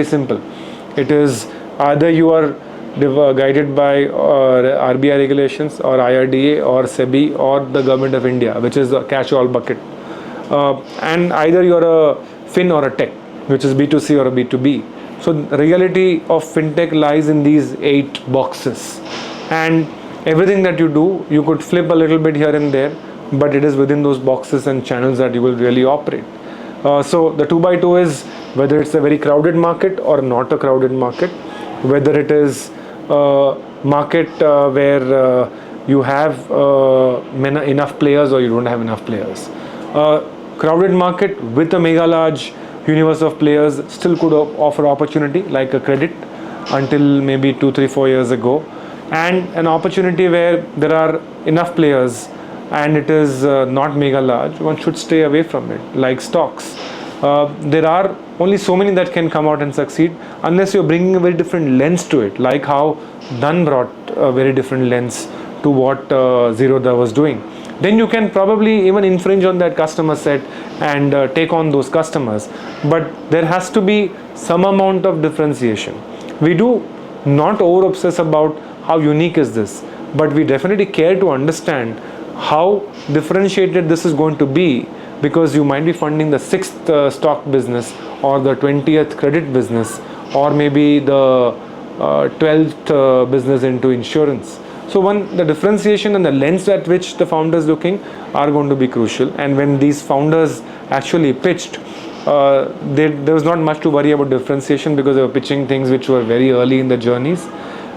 simple. It is either you are guided by RBI regulations or IRDA or SEBI or the government of India, which is the catch-all bucket. And either you're a fin or a tech, which is B2C or a B2B. So the reality of fintech lies in these 8 boxes. And everything that you do, you could flip a little bit here and there, but it is within those boxes and channels that you will really operate. So the 2x2 is whether it's a very crowded market or not a crowded market, whether it is a market where you have enough players or you don't have enough players. Crowded market with a mega large universe of players still could offer opportunity like a credit until maybe 2, 3, 4 years ago, and an opportunity where there are enough players and it is not mega large, one should stay away from it, like stocks. There are only so many that can come out and succeed unless you're bringing a very different lens to it, like how Dhan brought a very different lens to what Zerodha was doing. Then you can probably even infringe on that customer set and take on those customers. But there has to be some amount of differentiation. We do not over obsess about how unique is this, but we definitely care to understand how differentiated this is going to be, because you might be funding the 6th stock business or the 20th credit business or maybe the 12th business into insurance. So the differentiation and the lens at which the founder is looking are going to be crucial. And when these founders actually pitched, there was not much to worry about differentiation because they were pitching things which were very early in the journeys.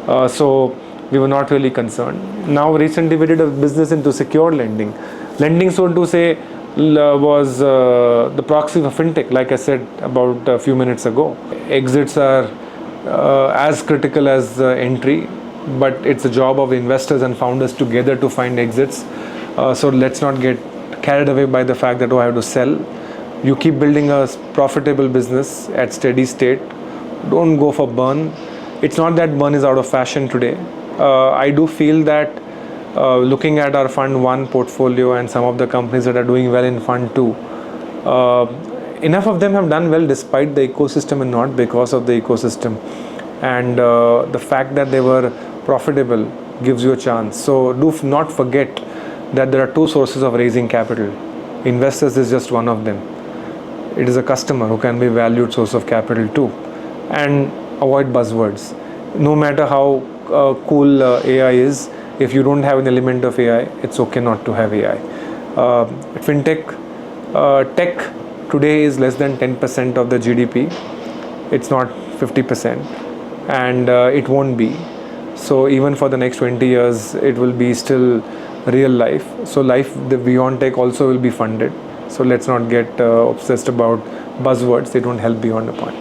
So we were not really concerned. Now recently we did a business into secured lending. Lending, so to say, was the proxy for fintech, like I said about a few minutes ago. Exits are as critical as entry, but it's a job of the investors and founders together to find exits. So let's not get carried away by the fact that, oh, I have to sell. You keep building a profitable business at steady state. Don't go for burn. It's not that burn is out of fashion today. I do feel that looking at our Fund 1 portfolio and some of the companies that are doing well in Fund 2, enough of them have done well despite the ecosystem and not because of the ecosystem. And the fact that they were profitable gives you a chance. So do not forget that there are 2 sources of raising capital. Investors is just one of them. It is a customer who can be a valued source of capital too. And avoid buzzwords. No matter how cool AI is, if you don't have an element of AI, it's okay not to have AI. Fintech, tech today is less than 10% of the GDP. It's not 50%, and it won't be. So even for the next 20 years, it will be still real life. So life beyond tech also will be funded. So let's not get obsessed about buzzwords. They don't help beyond a point.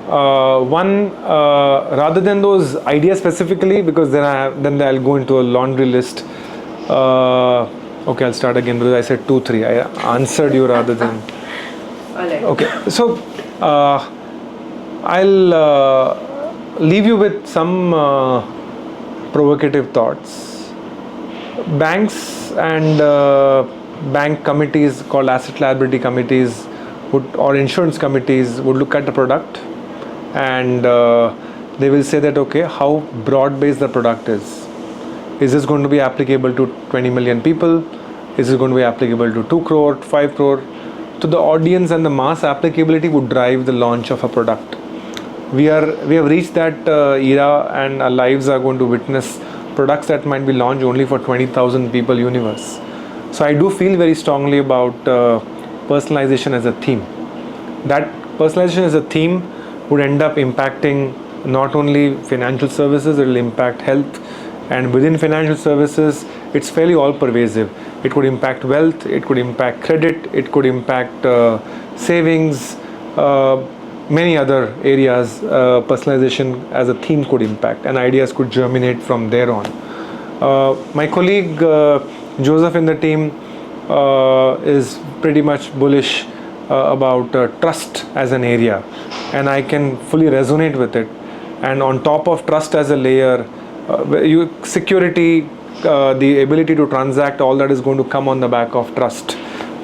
Rather than those ideas specifically, because then I'll go into a laundry list. Okay, I'll start again because I said 2, 3. I answered you rather than. Okay, so I'll leave you with some provocative thoughts. Banks and bank committees called asset liability committees or insurance committees would look at the product, and they will say that, okay, how broad-based the product is. Is this going to be applicable to 20 million people? Is it going to be applicable to 2 crore, 5 crore? So the audience and the mass applicability would drive the launch of a product. We have reached that era, and our lives are going to witness products that might be launched only for 20,000 people universe. So I do feel very strongly about personalization as a theme. That personalization as a theme would end up impacting not only financial services, it will impact health, and within financial services, it's fairly all pervasive. It could impact wealth, it could impact credit, it could impact savings, many other areas. Personalization as a theme could impact, and ideas could germinate from there on. My colleague Joseph in the team is pretty much bullish about trust as an area, and I can fully resonate with it. And on top of trust as a layer, security, the ability to transact, all that is going to come on the back of trust.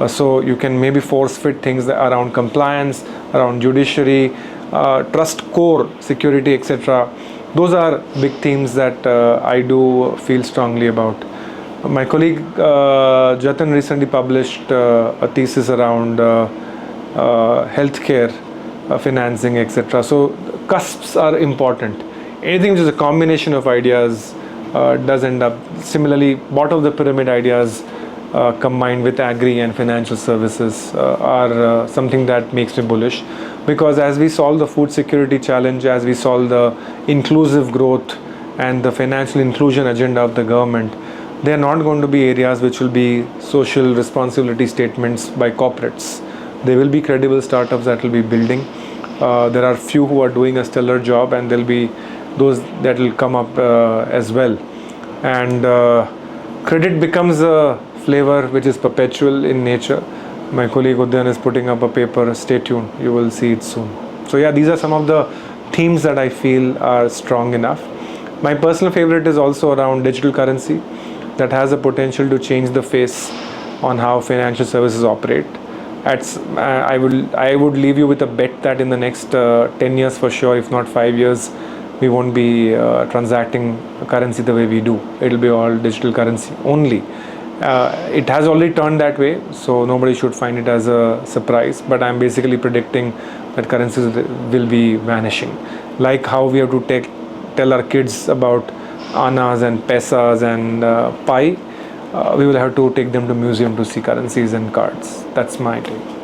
So you can maybe force fit things around compliance, around judiciary, trust core, security, etc. Those are big themes that I do feel strongly about. My colleague Jatin recently published a thesis around healthcare, financing, etc. So cusps are important. Anything which is a combination of ideas does end up similarly. Bottom of the pyramid ideas combined with agri and financial services are something that makes me bullish, because as we solve the food security challenge, as we solve the inclusive growth and the financial inclusion agenda of the government, they are not going to be areas which will be social responsibility statements by corporates. There will be credible startups that will be building. There are few who are doing a stellar job, and there will be those that will come up as well. And credit becomes a flavor which is perpetual in nature. My colleague Udyan is putting up a paper. Stay tuned, you will see it soon. So yeah, these are some of the themes that I feel are strong enough. My personal favorite is also around digital currency, that has a potential to change the face on how financial services operate. I would leave you with a bet that in the next 10 years for sure, if not 5 years, we won't be transacting currency the way we do. It'll be all digital currency only. It has already turned that way, so nobody should find it as a surprise. But I'm basically predicting that currencies will be vanishing. Like how we have to tell our kids about annas and pesas and pi, we will have to take them to museum to see currencies and cards. That's my take.